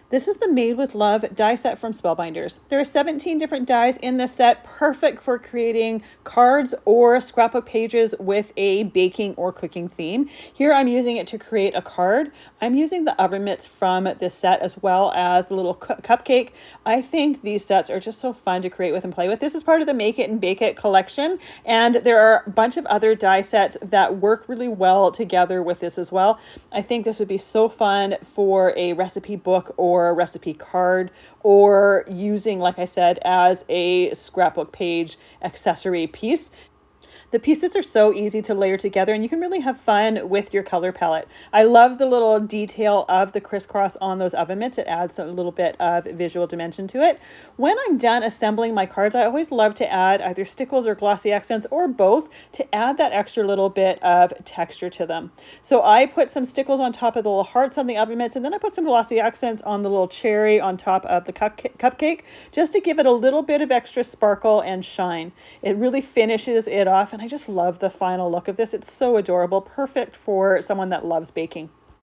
This is the Made with Love die set from Spellbinders. There are 17 different dies in this set, perfect for creating cards or scrapbook pages with a baking or cooking theme. Here I'm using it to create a card. I'm using the oven mitts from this set as well as the little cupcake. I think these sets are just so fun to create with and play with. This is part of the Make It and Bake It collection, and there are a bunch of other die sets that work really well together with this as well. I think this would be so fun for a recipe book or a recipe card, or using, like I said, as a scrapbook page accessory piece. The pieces are so easy to layer together, and you can really have fun with your color palette. I love the little detail of the crisscross on those oven mitts. It adds a little bit of visual dimension to it. When I'm done assembling my cards, I always love to add either stickles or glossy accents or both to add that extra little bit of texture to them. So I put some stickles on top of the little hearts on the oven mitts, and then I put some glossy accents on the little cherry on top of the cupcake, just to give it a little bit of extra sparkle and shine. It really finishes it off, and I just love the final look of this. It's so adorable, perfect for someone that loves baking.